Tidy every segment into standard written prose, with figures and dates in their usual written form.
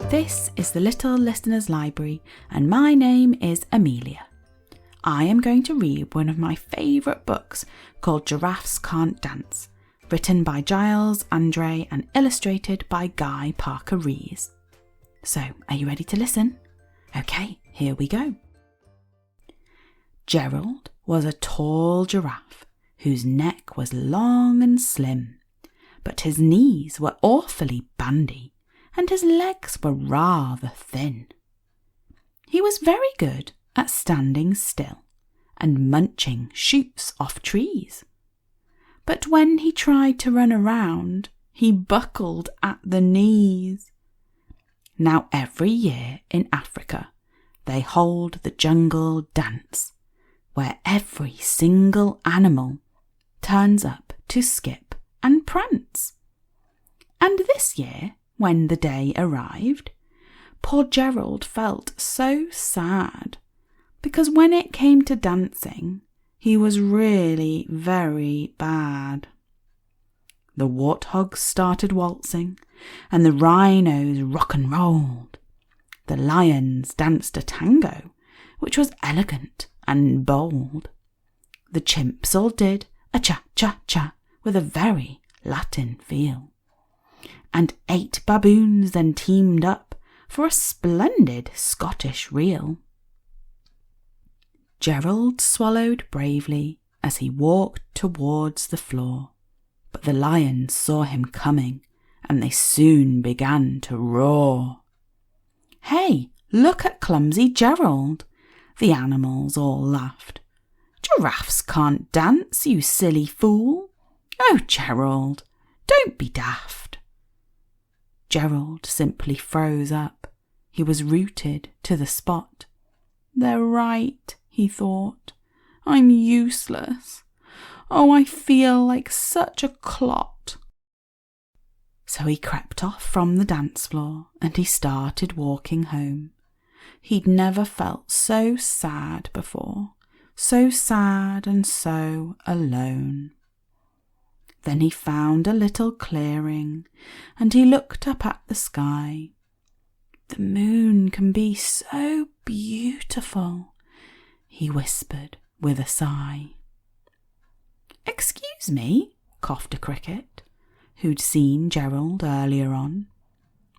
This is the Little Listener's Library, and my name is Amelia. I am going to read one of my favourite books called Giraffes Can't Dance, written by Giles Andreae and illustrated by Guy Parker-Rees. So, are you ready to listen? Okay, here we go. Gerald was a tall giraffe whose neck was long and slim, but his knees were awfully bandy and his legs were rather thin. He was very good at standing still and munching shoots off trees. But when he tried to run around, he buckled at the knees. Now every year in Africa, they hold the jungle dance, where every single animal turns up to skip and prance. And this year, when the day arrived, poor Gerald felt so sad, because when it came to dancing, he was really very bad. The warthogs started waltzing, and the rhinos rock and rolled. The lions danced a tango, which was elegant and bold. The chimps all did a cha-cha-cha with a very Latin feel. And 8 baboons then teamed up for a splendid Scottish reel. Gerald swallowed bravely as he walked towards the floor, but the lions saw him coming and they soon began to roar. "Hey, look at clumsy Gerald!" the animals all laughed. "Giraffes can't dance, you silly fool! Oh, Gerald, don't be daft!" Gerald simply froze up. He was rooted to the spot. "They're right," he thought. "I'm useless. Oh, I feel like such a clot." So he crept off from the dance floor and he started walking home. He'd never felt so sad before, so sad and so alone. Then he found a little clearing and he looked up at the sky. "The moon can be so beautiful," he whispered with a sigh. "Excuse me," coughed a cricket, who'd seen Gerald earlier on,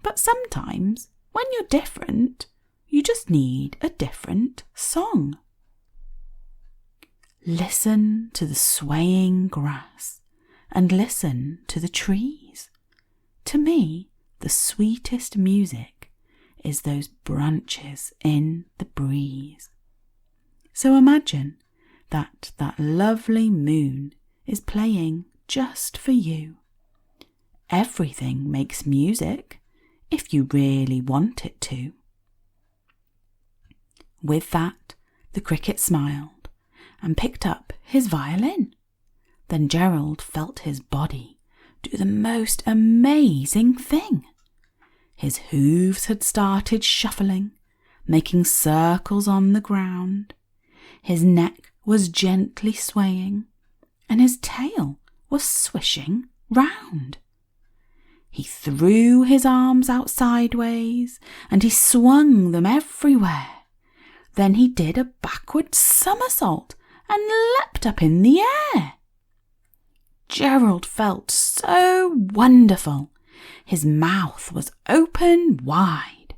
"but sometimes, when you're different, you just need a different song." Listen to the swaying grass and listen to the trees. To me, the sweetest music is those branches in the breeze. So imagine that lovely moon is playing just for you. Everything makes music if you really want it to. With that, the cricket smiled and picked up his violin. Then Gerald felt his body do the most amazing thing. His hooves had started shuffling, making circles on the ground. His neck was gently swaying, and his tail was swishing round. He threw his arms out sideways, and he swung them everywhere. Then he did a backward somersault and leapt up in the air. Gerald felt so wonderful. His mouth was open wide.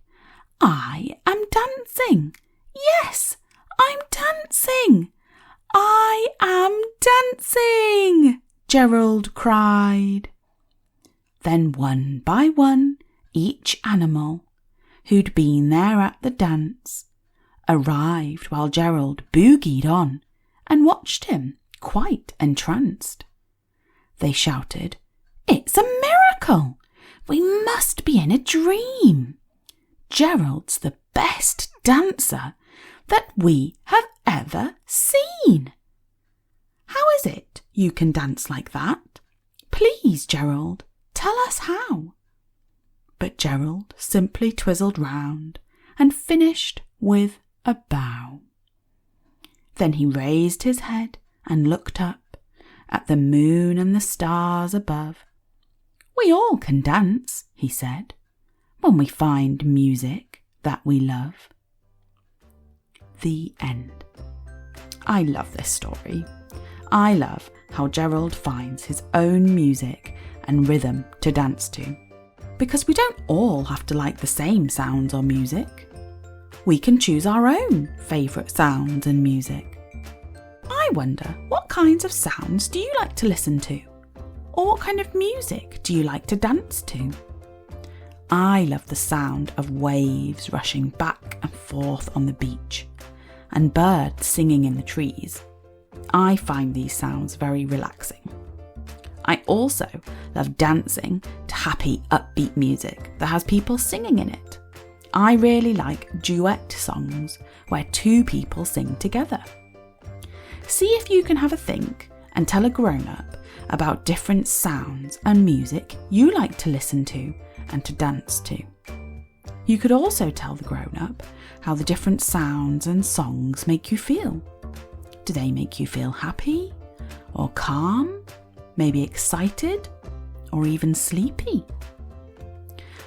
"I am dancing. Yes, I'm dancing. I am dancing," Gerald cried. Then one by one, each animal who'd been there at the dance arrived while Gerald boogied on and watched him quite entranced. They shouted, "It's a miracle! We must be in a dream. Gerald's the best dancer that we have ever seen. How is it you can dance like that? Please, Gerald, tell us how." But Gerald simply twizzled round and finished with a bow. Then he raised his head and looked up at the moon and the stars above. "We all can dance," he said. when we find music that we love. The end. I love this story. I love how Gerald finds his own music and rhythm to dance to. Because we don't all have to like the same sounds or music. We can choose our own favourite sounds and music. I wonder, what kinds of sounds do you like to listen to? Or what kind of music do you like to dance to? I love the sound of waves rushing back and forth on the beach and birds singing in the trees. I find these sounds very relaxing. I also love dancing to happy, upbeat music that has people singing in it. I really like duet songs where two people sing together. See if you can have a think and tell a grown-up about different sounds and music you like to listen to and to dance to. You could also tell the grown-up how the different sounds and songs make you feel. Do they make you feel happy or calm, maybe excited or even sleepy?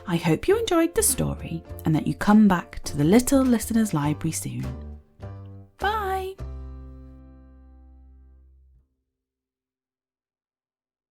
I hope you enjoyed the story and that you come back to the Little Listeners Library soon.